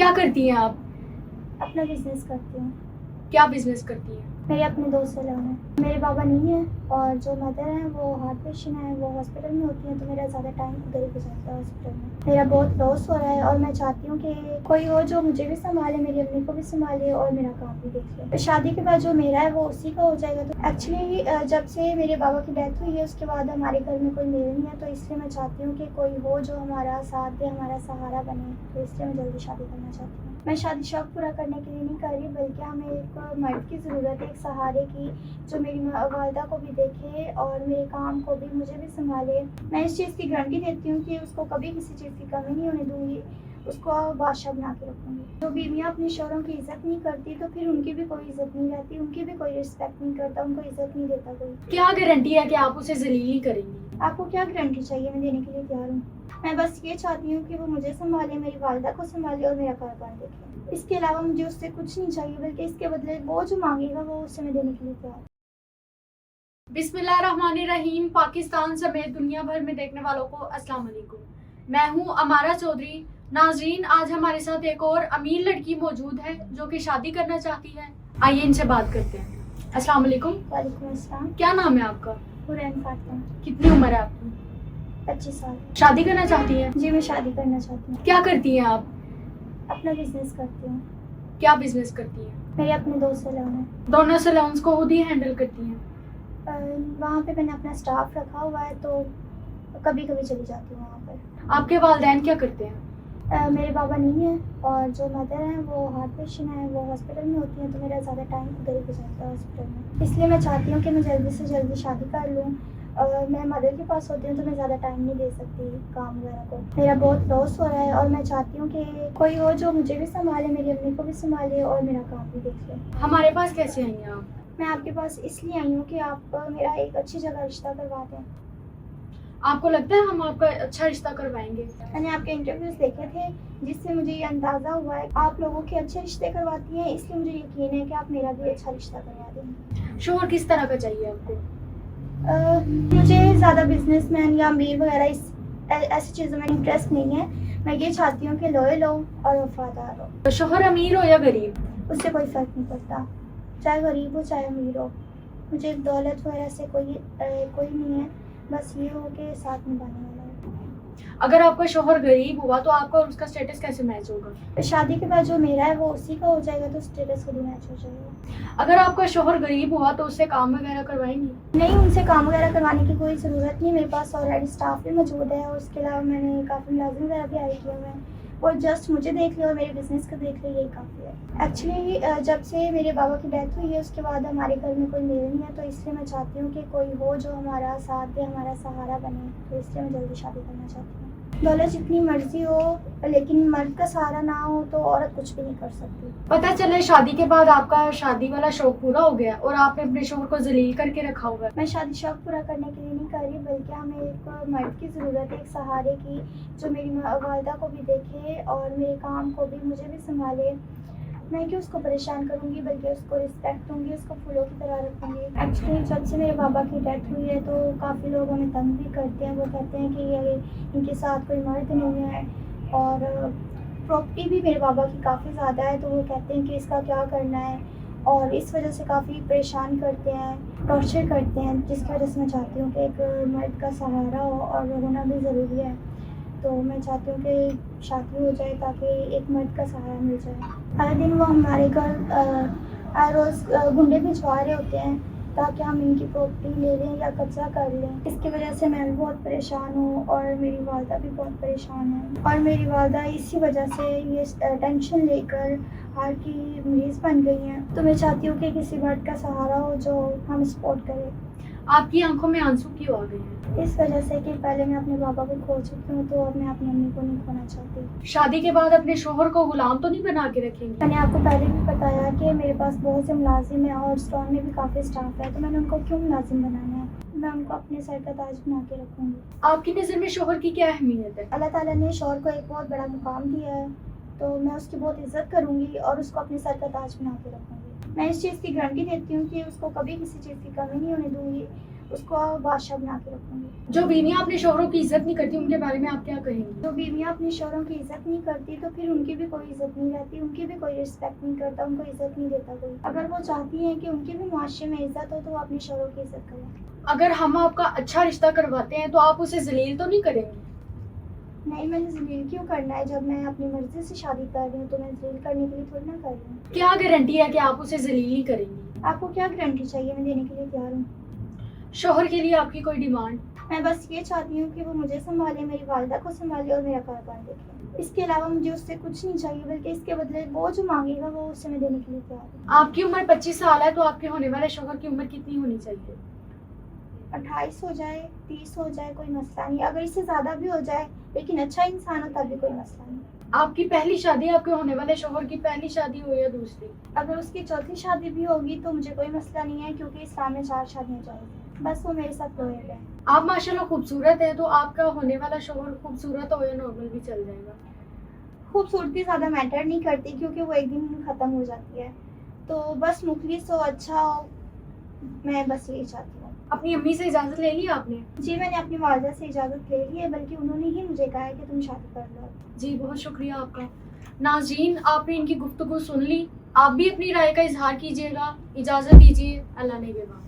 کیا کرتی ہیں آپ؟ اپنا بزنس کرتی ہوں. کیا بزنس کرتی ہیں؟ میرے اپنے 2 سیلون ہیں. میرے بابا نہیں ہیں اور جو مدر ہیں وہ ہارٹ پیشنٹ ہیں, وہ ہاسپٹل میں ہوتی ہیں, تو میرا زیادہ ٹائم ادھر ہی گزرتا ہے ہاسپٹل میں. میرا بہت لاس ہو رہا ہے اور میں چاہتی ہوں کہ کوئی ہو جو مجھے بھی سنبھالے, میری امی کو بھی سنبھالے اور میرا کام بھی دیکھ لے. شادی کے بعد جو میرا ہے وہ اسی کا ہو جائے گا. تو ایکچولی جب سے میرے بابا کی ڈیتھ ہوئی ہے اس کے بعد ہمارے گھر میں کوئی میل نہیں ہے, تو اس لیے میں چاہتی ہوں کہ کوئی ہو جو ہمارا ساتھ دے, ہمارا سہارا بنے. تو اس لیے میں جلدی شادی کرنا چاہتی ہوں. میں شادی شوق پورا کرنے کے لیے نہیں کر رہی, بلکہ ہمیں ایک مرد کی ضرورت ہے, ایک سہارے کی, جو میری والدہ کو بھی دیکھے اور میرے کام کو بھی, مجھے بھی سنبھالے. میں اس چیز کی گارنٹی دیتی ہوں کہ اس کو کبھی کسی چیز کی کمی نہیں ہونے دوں گی, اس کو بادشاہ بنا کے رکھوں گی. جو بیویاں اپنے شوہروں کی عزت نہیں کرتی تو پھر ان کی بھی کوئی عزت نہیں رہتی, ان کی بھی کوئی رسپیکٹ نہیں کرتا, ان کو عزت نہیں دیتا کوئی. کیا گارنٹی ہے کہ آپ اسے ذلیل نہیں کریں گی؟ آپ کو کیا گارنٹی چاہیے؟ میں دینے کے لیے تیار ہوں. میں بس یہ چاہتی ہوں کہ وہ مجھے سنبھالے, میری والدہ کو سنبھالے اور میرا کاروبار دیکھے. اس کے علاوہ مجھے اس سے کچھ نہیں چاہیے, بلکہ اس کے بدلے وہ جو مانگے گا وہ اسے میں دینے کے لیے تیار ہوں. بسم اللہ الرحمن الرحیم. پاکستان سمیت دنیا بھر میں دیکھنے والوں کو السلام علیکم. میں ہوں امارہ چودھری. ناظرین, آج ہمارے ساتھ ایک اور امیر لڑکی موجود ہے جو کہ شادی کرنا چاہتی ہے. آئیے ان سے بات کرتے ہیں. السلام علیکم. وعلیکم السلام. کیا نام ہے آپ کا؟ حورین فاطمہ. کتنی عمر ہے آپ کی؟ 25 سال. شادی کرنا چاہتی ہیں؟ جی میں شادی کرنا چاہتی ہوں. کیا کرتی ہیں آپ؟ اپنا بزنس کرتی ہوں. کیا بزنس کرتی ہیں؟ میرے اپنے 2 سیلون ہیں. دونوں سیلونس کو خود ہی ہینڈل کرتی ہیں؟ وہاں پہ میں نے اپنا اسٹاف رکھا ہوا ہے, تو کبھی کبھی چلی جاتی ہوں وہاں پر. آپ کے والدین کیا کرتے ہیں؟ میرے بابا نہیں ہیں اور جو مدر ہیں وہ ہارٹ پیشنٹ ہیں, وہ ہاسپٹل میں ہوتی ہیں, تو میرا زیادہ ٹائم ادھر ہی گزرتا ہے ہاسپٹل میں. اس لیے میں چاہتی ہوں کہ میں جلدی سے جلدی شادی کر لوں. میں مدر کے پاس ہوتی ہوں تو میں زیادہ ٹائم نہیں دے سکتی کام وغیرہ کو. میرا بہت لاس ہو رہا ہے اور میں چاہتی ہوں کہ کوئی ہو جو مجھے بھی سنبھالے, میری امی کو بھی سنبھالے اور میرا کام بھی دیکھ لے. ہمارے پاس کیسے آئی ہیں آپ؟ میں آپ کے پاس اس لیے آئی ہوں کہ آپ میرا ایک اچھی جگہ رشتہ کروا دیں. آپ کو لگتا ہے ہم آپ کا اچھا رشتہ کروائیں گے؟ میں نے آپ کے انٹرویوز دیکھے تھے جس سے مجھے یہ اندازہ ہوا ہے آپ لوگوں کے اچھے رشتے کرواتی ہیں, اس لیے مجھے یقین ہے کہ آپ میرا بھی اچھا رشتہ کروا دیں گے. شوہر کس طرح کا چاہیے آپ کو؟ مجھے زیادہ بزنس مین یا امیر وغیرہ ایسی چیزوں میں انٹرسٹ نہیں ہے. میں یہ چاہتی ہوں کہ لوئل ہو اور وفادار ہو. شوہر امیر ہو یا غریب؟ اس سے کوئی فرق نہیں پڑتا, چاہے غریب ہو چاہے امیر ہو. مجھے دولت وغیرہ سے کوئی نہیں ہے, بس یہ ہو کہ ساتھ نبھانے والا ہو. اگر آپ کا شوہر غریب ہوا تو آپ کا اور اس کا اسٹیٹس کیسے میچ ہوگا؟ شادی کے بعد جو میرا ہے وہ اسی کا ہو جائے گا, تو اسٹیٹس خود ہی میچ ہو جائے گا. اگر آپ کا شوہر غریب ہوا تو اس سے کام وغیرہ کروائیں گی؟ نہیں, ان سے کام وغیرہ کروانے کی کوئی ضرورت نہیں. میرے پاس آلریڈی اسٹاف بھی موجود ہے, اور اس کے علاوہ میں نے کافی ملازم وغیرہ بھی ہائر کیے ہوئے ہیں, اور جسٹ مجھے دیکھ لے اور میرے بزنس کو دیکھ لے, یہی کافی ہے. ایکچولی جب سے میرے بابا کی ڈیتھ ہوئی ہے اس کے بعد ہمارے گھر میں کوئی میل نہیں ہے, تو اس لیے میں چاہتی ہوں کہ کوئی ہو جو ہمارا ساتھ دے, ہمارا سہارا بنے. تو اس لیے میں جلدی شادی کرنا چاہتی ہوں. دولت جتنی مرضی ہو لیکن مرد کا سہارا نہ ہو تو عورت کچھ بھی نہیں کر سکتی. پتہ چلے شادی کے بعد آپ کا شادی والا شوق پورا ہو گیا اور آپ نے اپنے شوہر کو ذلیل کر کے رکھا ہوا ہے. میں شادی شوق پورا کرنے کے لیے نہیں کر رہی, بلکہ ہمیں ایک مرد کی ضرورت ہے, ایک سہارے کی, جو میری والدہ کو بھی دیکھے اور میرے کام کو بھی, مجھے بھی سنبھالے. میں کہ اس کو پریشان کروں گی, بلکہ اس کو رسپیکٹ دوں گی, اس کو پھولوں کی طرح رکھوں گی. ایکچولی جب سے میرے بابا کی ڈیتھ ہوئی ہے تو کافی لوگ ہمیں تنگ بھی کرتے ہیں. وہ کہتے ہیں کہ ان کے ساتھ کوئی مرد نہیں ہے, اور پراپرٹی بھی میرے بابا کی کافی زیادہ ہے, تو وہ کہتے ہیں کہ اس کا کیا کرنا ہے, اور اس وجہ سے کافی پریشان کرتے ہیں, ٹارچر کرتے ہیں, جس کی وجہ سے میں چاہتی ہوں کہ ایک مرد کا سہارا ہو اور ہونا بھی ضروری ہے. تو میں چاہتی ہوں کہ شادی ہو جائے تاکہ ایک مرد کا سہارا مل جائے. ہر دن وہ ہمارے گھر ہر روز گنڈے بھجوا رہے ہوتے ہیں تاکہ ہم ان کی پراپرٹی لے لیں یا قبضہ کر لیں. اس کی وجہ سے میں بھی بہت پریشان ہوں اور میری والدہ بھی بہت پریشان ہے, اور میری والدہ اسی وجہ سے یہ ٹینشن لے کر ہار کی مریض بن گئی ہیں. تو میں چاہتی ہوں کہ کسی مرد کا سہارا ہو جو ہم سپورٹ کرے. آپ کی آنکھوں میں آنسو کیوں آ گئے ہیں؟ اس وجہ سے کہ پہلے میں اپنے بابا کو کھو چکی ہوں, تو اب میں اپنی امی کو نہیں کھونا چاہتی. شادی کے بعد اپنے شوہر کو غلام تو نہیں بنا کے رکھیں گے؟ میں نے آپ کو پہلے بھی بتایا کہ میرے پاس بہت سے ملازم ہیں اور اسٹور میں بھی کافی اسٹاف ہے, تو میں نے ان کو کیوں ملازم بنانا ہے. میں ان کو اپنے سر کا تاج بنا کے رکھوں گی. آپ کی نظر میں شوہر کی کیا اہمیت ہے؟ اللہ تعالیٰ نے شوہر کو ایک بہت بڑا مقام دیا ہے, تو میں اس کی بہت عزت کروں گی اور اس کو اپنے سر کا تاج بنا کے رکھوں گی. میں اس چیز کی گارنٹی دیتی ہوں کہ اس کو کبھی کسی چیز کی کمی نہیں ہونے دوں گی, اس کو بادشاہ بنا کے رکھوں گی. جو بیویاں اپنے شوہروں کی عزت نہیں کرتی ان کے بارے میں آپ کیا کہیں گی؟ جو بیویاں اپنے شوہروں کی عزت نہیں کرتی تو پھر ان کی بھی کوئی عزت نہیں رہتی, ان کی بھی کوئی رسپیکٹ نہیں کرتا, ان کو عزت نہیں دیتا کوئی. اگر وہ چاہتی ہیں کہ ان کی بھی معاشرے میں عزت ہو تو وہ اپنے شوہروں کی عزت کریں. اگر ہم آپ کا اچھا رشتہ کرواتے ہیں تو آپ اسے ذلیل تو نہیں کریں گے؟ نہیں, میں نے ذلیل کیوں کرنا ہے؟ جب میں اپنی مرضی سے شادی کر رہی ہوں تو میں ذلیل کرنے کے لیے تھوڑی نہ کر رہی ہوں. کیا گارنٹی ہے کہ آپ اسے ذلیل نہیں کریں گی؟ آپ کو کیا گارنٹی چاہیے؟ میں دینے کے لیے تیار ہوں. شوہر کے لیے آپ کی کوئی ڈیمانڈ؟ میں بس یہ چاہتی ہوں کہ وہ مجھے سنبھالے, میری والدہ کو سنبھالے اور میرا کاروبار دیکھے. اس کے علاوہ مجھے اس سے کچھ نہیں چاہیے, بلکہ اس کے بدلے وہ جو مانگے گا وہ اسے میں دینے کے لیے تیار ہوں. آپ کی عمر 25 سال ہے تو آپ کے ہونے والے شوہر کی عمر کتنی ہونی چاہیے؟ 28 ہو جائے, 30 ہو جائے, کوئی مسئلہ نہیں. اگر اس سے زیادہ بھی ہو جائے لیکن اچھا انسان ہو تب بھی کوئی مسئلہ نہیں. آپ کی پہلی شادی آپ کے ہونے والے شوہر کی پہلی شادی ہو یا دوسری؟ اگر اس کی چوتھی شادی بھی ہوگی تو مجھے کوئی مسئلہ نہیں ہے, کیونکہ اسلام میں 4 شادیاں جائز ہیں. بس وہ میرے ساتھ لوئل ہے. آپ ماشاءاللہ خوبصورت ہیں تو آپ کا ہونے والا شوہر خوبصورت ہو یا نارمل بھی چل جائے گا؟ خوبصورتی زیادہ میٹر نہیں کرتی کیونکہ وہ ایک دن ختم ہو جاتی ہے. تو بس مخلص ہو, اچھا ہو, میں بس یہی چاہتی ہوں. اپنی امی سے اجازت لے لی آپ نے؟ جی, میں نے اپنی والدہ سے اجازت لے لی ہے, بلکہ انہوں نے ہی مجھے کہا ہے کہ تم شادی کر لو. جی بہت شکریہ آپ کا. ناظرین, آپ نے ان کی گفتگو سن لی, آپ بھی اپنی رائے کا اظہار کیجیے گا. اجازت دیجیے, اللہ نگہبان.